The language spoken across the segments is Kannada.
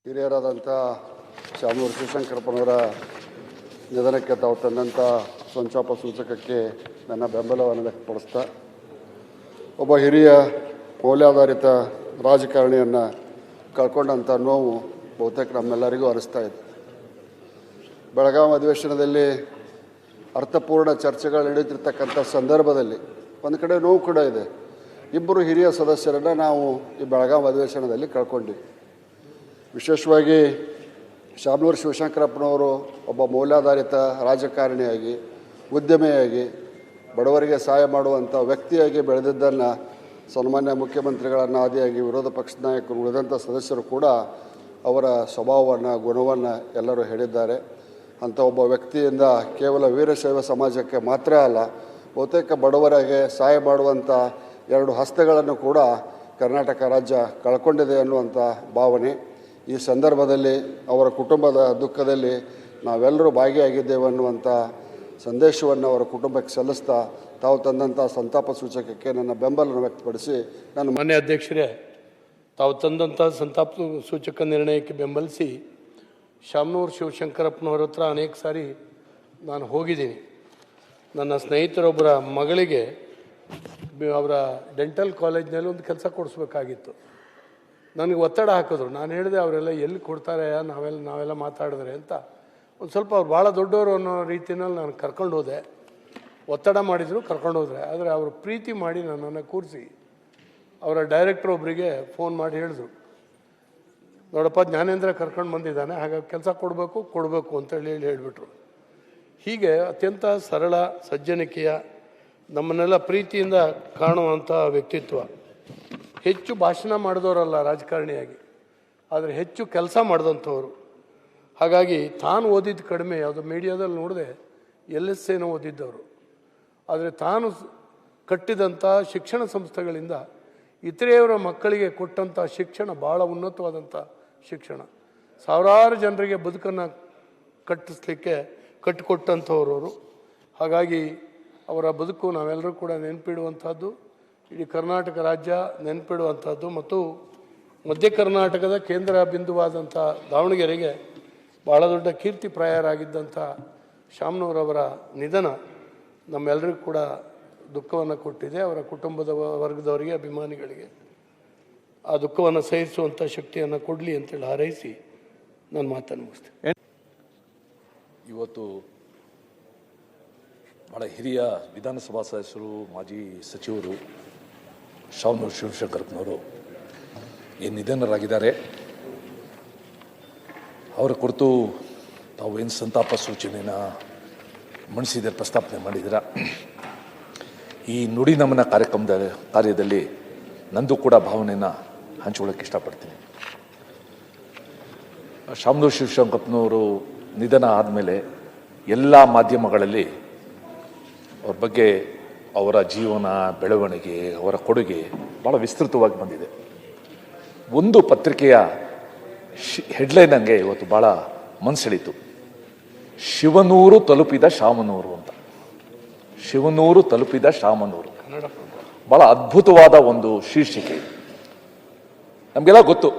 ಹಿರಿಯರಾದಂಥ ಶಾಮನೂರು ಶಿವಶಂಕರಪ್ಪನವರ ನಿಧನಕ್ಕೆ ತಾವು ತಂದಂಥ ಸಂತಾಪ ಸೂಚಕಕ್ಕೆ ನನ್ನ ಬೆಂಬಲವನ್ನು ವ್ಯಕ್ತಪಡಿಸ್ತಾ, ಒಬ್ಬ ಹಿರಿಯ ಮೌಲ್ಯಾಧಾರಿತ ರಾಜಕಾರಣಿಯನ್ನು ಕಳ್ಕೊಂಡಂಥ ನೋವು ಬಹುತೇಕ ನಮ್ಮೆಲ್ಲರಿಗೂ ಅನಿಸ್ತಾ ಇದೆ. ಬೆಳಗಾವಿ ಅಧಿವೇಶನದಲ್ಲಿ ಅರ್ಥಪೂರ್ಣ ಚರ್ಚೆಗಳು ನಡೆಯುತ್ತಿರ್ತಕ್ಕಂಥ ಸಂದರ್ಭದಲ್ಲಿ ಒಂದು ಕಡೆ ನೋವು ಕೂಡ ಇದೆ. ಇಬ್ಬರು ಹಿರಿಯ ಸದಸ್ಯರನ್ನು ನಾವು ಈ ಬೆಳಗಾವಿ ಅಧಿವೇಶನದಲ್ಲಿ ಕಳ್ಕೊಂಡಿವಿ. ವಿಶೇಷವಾಗಿ ಶಾಮನೂರು ಶಿವಶಂಕರಪ್ಪನವರು ಒಬ್ಬ ಮೌಲ್ಯಾಧಾರಿತ ರಾಜಕಾರಣಿಯಾಗಿ, ಉದ್ಯಮಿಯಾಗಿ, ಬಡವರಿಗೆ ಸಹಾಯ ಮಾಡುವಂಥ ವ್ಯಕ್ತಿಯಾಗಿ ಬೆಳೆದಿದ್ದನ್ನು ಸನ್ಮಾನ್ಯ ಮುಖ್ಯಮಂತ್ರಿಗಳನ್ನು ಆದಿಯಾಗಿ ವಿರೋಧ ಪಕ್ಷದ ನಾಯಕರು, ಉಳಿದಂಥ ಸದಸ್ಯರು ಕೂಡ ಅವರ ಸ್ವಭಾವವನ್ನು, ಗುಣವನ್ನು ಎಲ್ಲರೂ ಹೇಳಿದ್ದಾರೆ. ಅಂಥ ಒಬ್ಬ ವ್ಯಕ್ತಿಯಿಂದ ಕೇವಲ ವೀರಶೈವ ಸಮಾಜಕ್ಕೆ ಮಾತ್ರ ಅಲ್ಲ, ಬಹುತೇಕ ಬಡವರಿಗೆ ಸಹಾಯ ಮಾಡುವಂಥ ಎರಡು ಹಸ್ತಗಳನ್ನು ಕೂಡ ಕರ್ನಾಟಕ ರಾಜ್ಯ ಕಳ್ಕೊಂಡಿದೆ ಅನ್ನುವಂಥ ಭಾವನೆ. ಈ ಸಂದರ್ಭದಲ್ಲಿ ಅವರ ಕುಟುಂಬದ ದುಃಖದಲ್ಲಿ ನಾವೆಲ್ಲರೂ ಭಾಗಿಯಾಗಿದ್ದೇವೆ ಅನ್ನುವಂಥ ಸಂದೇಶವನ್ನು ಅವರ ಕುಟುಂಬಕ್ಕೆ ಸಲ್ಲಿಸ್ತಾ ತಾವು ತಂದಂಥ ಸಂತಾಪ ಸೂಚಕಕ್ಕೆ ನನ್ನ ಬೆಂಬಲವನ್ನು ವ್ಯಕ್ತಪಡಿಸಿ ನಾನು ಮಾನ್ಯ ಅಧ್ಯಕ್ಷರೇ, ತಾವು ತಂದಂಥ ಸಂತಾಪ ಸೂಚಕ ನಿರ್ಣಯಕ್ಕೆ ಬೆಂಬಲಿಸಿ ಶಾಮನೂರು ಶಿವಶಂಕರಪ್ಪನವ್ರ ಹತ್ರ ಅನೇಕ ಸಾರಿ ನಾನು ಹೋಗಿದ್ದೀನಿ. ನನ್ನ ಸ್ನೇಹಿತರೊಬ್ಬರ ಮಗಳಿಗೆ ಅವರ ಡೆಂಟಲ್ ಕಾಲೇಜ್ನಲ್ಲಿ ಒಂದು ಕೆಲಸ ಕೊಡಿಸ್ಬೇಕಾಗಿತ್ತು. ನನಗೆ ಒತ್ತಡ ಹಾಕಿದ್ರು. ನಾನು ಹೇಳಿದೆ, ಅವರೆಲ್ಲ ಎಲ್ಲಿ ಕೊಡ್ತಾರೆ, ನಾವೆಲ್ಲ ಮಾತಾಡಿದ್ರೆ ಅಂತ. ಒಂದು ಸ್ವಲ್ಪ ಅವ್ರು ಭಾಳ ದೊಡ್ಡವರು ಅನ್ನೋ ರೀತಿಯಲ್ಲಿ ನಾನು ಕರ್ಕೊಂಡು ಹೋದೆ. ಒತ್ತಡ ಮಾಡಿದರು, ಕರ್ಕೊಂಡು ಹೋದರೆ. ಆದರೆ ಅವರು ಪ್ರೀತಿ ಮಾಡಿ ನನ್ನನ್ನು ಕೂರಿಸಿ ಅವರ ಡೈರೆಕ್ಟ್ರ್ ಒಬ್ಬರಿಗೆ ಫೋನ್ ಮಾಡಿ ಹೇಳಿದ್ರು, ನೋಡಪ್ಪ ಜ್ಞಾನೇಂದ್ರ ಕರ್ಕೊಂಡು ಬಂದಿದ್ದಾನೆ, ಹಾಗಾಗಿ ಕೆಲಸ ಕೊಡಬೇಕು ಅಂತೇಳಿ ಹೇಳಿಬಿಟ್ರು. ಹೀಗೆ ಅತ್ಯಂತ ಸರಳ ಸಜ್ಜನಿಕೆಯ, ನಮ್ಮನ್ನೆಲ್ಲ ಪ್ರೀತಿಯಿಂದ ಕಾಣುವಂಥ ವ್ಯಕ್ತಿತ್ವ. ಹೆಚ್ಚು ಭಾಷಣ ಮಾಡಿದವರಲ್ಲ ರಾಜಕಾರಣಿಯಾಗಿ, ಆದರೆ ಹೆಚ್ಚು ಕೆಲಸ ಮಾಡಿದಂಥವ್ರು. ಹಾಗಾಗಿ ತಾನು ಓದಿದ್ದು ಕಡಿಮೆ, ಯಾವುದೋ ಮೀಡಿಯಾದಲ್ಲಿ ನೋಡಿದೆ LSA ಓದಿದ್ದವರು. ಆದರೆ ತಾನು ಕಟ್ಟಿದಂಥ ಶಿಕ್ಷಣ ಸಂಸ್ಥೆಗಳಿಂದ ಇತರೆಯವರ ಮಕ್ಕಳಿಗೆ ಕೊಟ್ಟಂಥ ಶಿಕ್ಷಣ ಭಾಳ ಉನ್ನತವಾದಂಥ ಶಿಕ್ಷಣ. ಸಾವಿರಾರು ಜನರಿಗೆ ಬದುಕನ್ನು ಕಟ್ಟಿಕೊಟ್ಟಂಥವ್ರವರು. ಹಾಗಾಗಿ ಅವರ ಬದುಕು ನಾವೆಲ್ಲರೂ ಕೂಡ ನೆನಪಿಡುವಂಥದ್ದು, ಇಡೀ ಕರ್ನಾಟಕ ರಾಜ್ಯ ನೆನಪಿಡುವಂಥದ್ದು. ಮತ್ತು ಮಧ್ಯ ಕರ್ನಾಟಕದ ಕೇಂದ್ರ ಬಿಂದುವಾದಂಥ ದಾವಣಗೆರೆಗೆ ಭಾಳ ದೊಡ್ಡ ಕೀರ್ತಿಪ್ರಾಯರಾಗಿದ್ದಂಥ ಶಾಮನೂರವರ ನಿಧನ ನಮ್ಮೆಲ್ಲರಿಗೂ ಕೂಡ ದುಃಖವನ್ನು ಕೊಟ್ಟಿದೆ. ಅವರ ಕುಟುಂಬದ ವರ್ಗದವರಿಗೆ, ಅಭಿಮಾನಿಗಳಿಗೆ ಆ ದುಃಖವನ್ನು ಸಹಿಸುವಂಥ ಶಕ್ತಿಯನ್ನು ಕೊಡಲಿ ಅಂತೇಳಿ ಹಾರೈಸಿ ನಾನು ಮಾತನ್ನು ಮುಗಿಸ್ತೇನೆ. ಇವತ್ತು ಭಾಳ ಹಿರಿಯ ವಿಧಾನಸಭಾ ಸದಸ್ಯರು, ಮಾಜಿ ಸಚಿವರು ಶಾಮನೂರು ಶಿವಶಂಕರಪ್ಪನವರು ಏನು ನಿಧನರಾಗಿದ್ದಾರೆ. ಅವರ ಕುರಿತು ತಾವು ಏನು ಸಂತಾಪ ಸೂಚನೆಯನ್ನು ಮಂಡಿಸಿದರೆ, ಪ್ರಸ್ತಾಪನೆ ಮಾಡಿದ್ದೀರ. ಈ ನುಡಿ ನಮನ ಕಾರ್ಯದಲ್ಲಿ ನಂದು ಕೂಡ ಭಾವನೆಯನ್ನು ಹಂಚಿಕೊಳ್ಳೋಕ್ಕೆ ಇಷ್ಟಪಡ್ತೀನಿ. ಶಾಮನೂರು ಶಿವಶಂಕರಪ್ಪನವರು ನಿಧನ ಆದಮೇಲೆ ಎಲ್ಲ ಮಾಧ್ಯಮಗಳಲ್ಲಿ ಅವ್ರ ಬಗ್ಗೆ, ಅವರ ಜೀವನ, ಬೆಳವಣಿಗೆ, ಅವರ ಕೊಡುಗೆ ಭಾಳ ವಿಸ್ತೃತವಾಗಿ ಬಂದಿದೆ. ಒಂದು ಪತ್ರಿಕೆಯ ಹೆಡ್ಲೈನ್ ನನಗೆ ಇವತ್ತು ಭಾಳ ಮನಸೆಳೀತು. ಶಿವನೂರು ತಲುಪಿದ ಶಾಮನೂರು ಅಂತ. ಶಿವನೂರು ತಲುಪಿದ ಶಾಮನೂರು, ಭಾಳ ಅದ್ಭುತವಾದ ಒಂದು ಶೀರ್ಷಿಕೆ. ನಮಗೆಲ್ಲ ಗೊತ್ತು,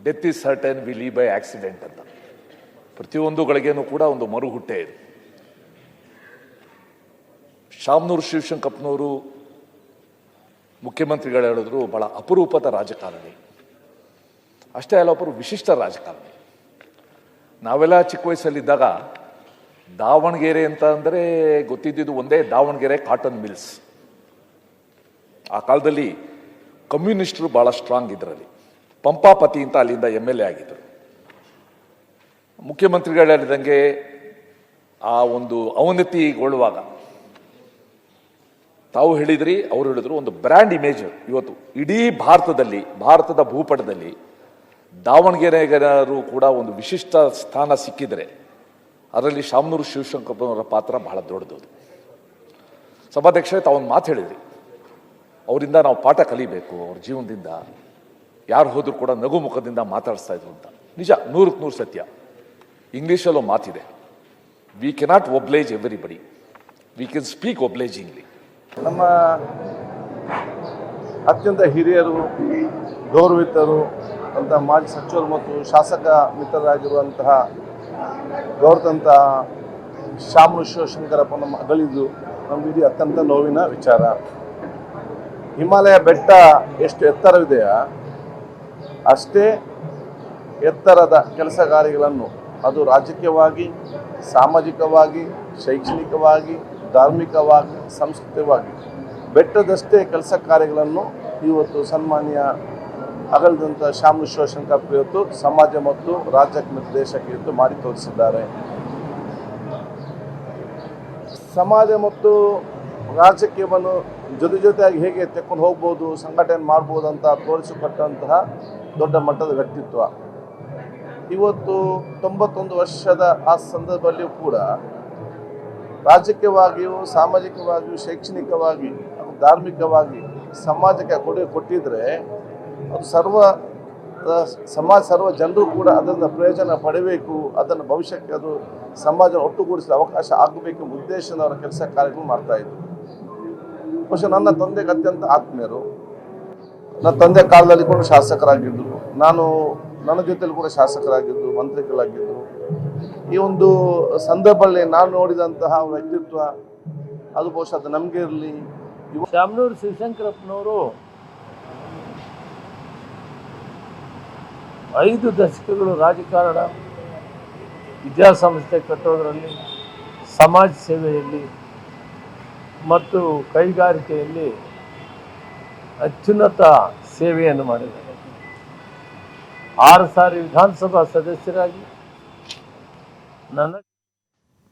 death is certain, we leave by accident ಅಂತ. ಪ್ರತಿಯೊಂದು ಗಳಿಗೆನೂ ಕೂಡ ಒಂದು ಮರುಹುಟ್ಟೆ ಇದೆ. ಶಾಮನೂರು ಶಿವಶಂಕರಪ್ಪನವರು ಮುಖ್ಯಮಂತ್ರಿಗಳು ಹೇಳಿದ್ರು ಭಾಳ ಅಪರೂಪದ ರಾಜಕಾರಣಿ. ಅಷ್ಟೇ ಅಲ್ಲ, ಒಬ್ಬರು ವಿಶಿಷ್ಟ ರಾಜಕಾರಣಿ. ನಾವೆಲ್ಲ ಚಿಕ್ಕ ವಯಸ್ಸಲ್ಲಿದ್ದಾಗ ದಾವಣಗೆರೆ ಅಂತ ಅಂದರೆ ಗೊತ್ತಿದ್ದಿದ್ದು ಒಂದೇ, ದಾವಣಗೆರೆ ಕಾಟನ್ ಮಿಲ್ಸ್. ಆ ಕಾಲದಲ್ಲಿ ಕಮ್ಯುನಿಸ್ಟರು ಭಾಳ ಸ್ಟ್ರಾಂಗ್ ಇದರಲ್ಲಿ. ಪಂಪಾಪತಿ ಅಂತ ಅಲ್ಲಿಂದ MLA ಆಗಿದ್ದರು. ಮುಖ್ಯಮಂತ್ರಿಗಳು ಹೇಳಿದಂಗೆ ಆ ಒಂದು ಅವನತಿಗೊಳ್ಳುವಾಗ ತಾವು ಹೇಳಿದ್ರಿ, ಅವರು ಹೇಳಿದ್ರು, ಒಂದು ಬ್ರ್ಯಾಂಡ್ ಇಮೇಜ್ ಇವತ್ತು ಇಡೀ ಭಾರತದ ಭೂಪಟದಲ್ಲಿ ದಾವಣಗೆರೆಗರು ಕೂಡ ಒಂದು ವಿಶಿಷ್ಟ ಸ್ಥಾನ ಸಿಕ್ಕಿದರೆ ಅದರಲ್ಲಿ ಶಾಮನೂರು ಶಿವಶಂಕರಪ್ಪನವರ ಪಾತ್ರ ಬಹಳ ದೊಡ್ಡದು. ಸಭಾಧ್ಯಕ್ಷರೇ, ತಾವೊಂದು ಮಾತು ಹೇಳಿದ್ರಿ, ಅವರಿಂದ ನಾವು ಪಾಠ ಕಲಿಬೇಕು. ಅವ್ರ ಜೀವನದಿಂದ ಯಾರು ಹೋದರೂ ಕೂಡ ನಗು ಮುಖದಿಂದ ಮಾತಾಡಿಸ್ತಾ ಇದ್ರು ಅಂತ. ನಿಜ, 100ಕ್ಕೆ 100 ಸತ್ಯ. ಇಂಗ್ಲೀಷಲ್ಲೂ ಮಾತಿದೆ, we cannot oblige everybody, we can speak obligingly. ನಮ್ಮ ಅತ್ಯಂತ ಹಿರಿಯರು, ಗೌರವಿತರು ಅಂತ ಮಾಜಿ ಸಚಿವರು ಮತ್ತು ಶಾಸಕ ಮಿತ್ರರಾಗಿರುವಂತಹ ಗೌರವಂತ ಶಾಮನೂರು ಶಿವಶಂಕರಪ್ಪ ನಮ್ಮ ಅಗಲಿದ್ದು ನಮಗಿಡೀ ಅತ್ಯಂತ ನೋವಿನ ವಿಚಾರ. ಹಿಮಾಲಯ ಬೆಟ್ಟ ಎಷ್ಟು ಎತ್ತರವಿದೆಯೋ ಅಷ್ಟೇ ಎತ್ತರದ ಕೆಲಸ ಕಾರ್ಯಗಳನ್ನು ಅದು ರಾಜಕೀಯವಾಗಿ, ಸಾಮಾಜಿಕವಾಗಿ, ಶೈಕ್ಷಣಿಕವಾಗಿ, ಧಾರ್ಮಿಕವಾಗಿ, ಸಾಂಸ್ಕೃತಿಕವಾಗಿ ಬೆಟ್ಟದಷ್ಟೇ ಕೆಲಸ ಕಾರ್ಯಗಳನ್ನು ಇವತ್ತು ಸನ್ಮಾನ್ಯ ಅಗಲಿದಂಥ ಶಾಮನೂರು ಶಿವಶಂಕರಪ್ಪ ಇವತ್ತು ಸಮಾಜ ಮತ್ತು ರಾಜ್ಯಕ್ಕೆ ಮತ್ತು ದೇಶಕ್ಕೆ ಇವತ್ತು ಮಾಡಿ ತೋರಿಸಿದ್ದಾರೆ. ಸಮಾಜ ಮತ್ತು ರಾಜಕೀಯವನ್ನು ಜೊತೆಯಾಗಿ ಹೇಗೆ ತೆಕ್ಕೊಂಡು ಹೋಗ್ಬೋದು, ಸಂಘಟನೆ ಮಾಡ್ಬೋದು ಅಂತ ತೋರಿಸಿಕೊಟ್ಟಂತಹ ದೊಡ್ಡ ಮಟ್ಟದ ವ್ಯಕ್ತಿತ್ವ. ಇವತ್ತು 91 ವರ್ಷದ ಆ ಸಂದರ್ಭದಲ್ಲಿಯೂ ಕೂಡ ರಾಜಕೀಯವಾಗಿಯೂ, ಸಾಮಾಜಿಕವಾಗಿಯೂ, ಶೈಕ್ಷಣಿಕವಾಗಿ, ಧಾರ್ಮಿಕವಾಗಿ ಸಮಾಜಕ್ಕೆ ಕೊಡುಗೆ ಕೊಟ್ಟಿದ್ರೆ ಅದು ಸರ್ವ ಜನರು ಕೂಡ ಅದನ್ನು ಪ್ರಯೋಜನ ಪಡೆಯಬೇಕು, ಅದನ್ನು ಭವಿಷ್ಯಕ್ಕೆ ಅದು ಸಮಾಜ ಒಟ್ಟುಗೂಡಿಸಲು ಅವಕಾಶ ಆಗಬೇಕು ಉದ್ದೇಶದ ಅವರ ಕೆಲಸ ಕಾರ್ಯಗಳು ಮಾಡ್ತಾಯಿದ್ರು. ಬಹುಶಃ ನನ್ನ ತಂದೆಗೆ ಅತ್ಯಂತ ಆತ್ಮೀಯರು. ನನ್ನ ತಂದೆ ಕಾಲದಲ್ಲಿ ಕೂಡ ಶಾಸಕರಾಗಿದ್ದರು, ನನ್ನ ಜೊತೆಲಿ ಕೂಡ ಶಾಸಕರಾಗಿದ್ದರು, ಮಂತ್ರಿಗಳಾಗಿದ್ದರು. ಈ ಒಂದು ಸಂದರ್ಭದಲ್ಲಿ ನಾನು ನೋಡಿದಂತಹ ವ್ಯಕ್ತಿತ್ವ ಅದು ಬಹುಶಃ ಅದು ನಮಗೆ ಇರಲಿ. ಶಾಮನೂರು ಶಿವಶಂಕರಪ್ಪನವರು 5 ದಶಕಗಳು ರಾಜಕಾರಣ, ವಿದ್ಯಾಸಂಸ್ಥೆ ಕಟ್ಟೋದರಲ್ಲಿ, ಸಮಾಜ ಸೇವೆಯಲ್ಲಿ ಮತ್ತು ಕೈಗಾರಿಕೆಯಲ್ಲಿ ಅತ್ಯುನ್ನತ ಸೇವೆಯನ್ನು ಮಾಡಿದ್ದಾರೆ. 6 ಸಾರಿ ವಿಧಾನಸಭಾ ಸದಸ್ಯರಾಗಿ ನನ್ನ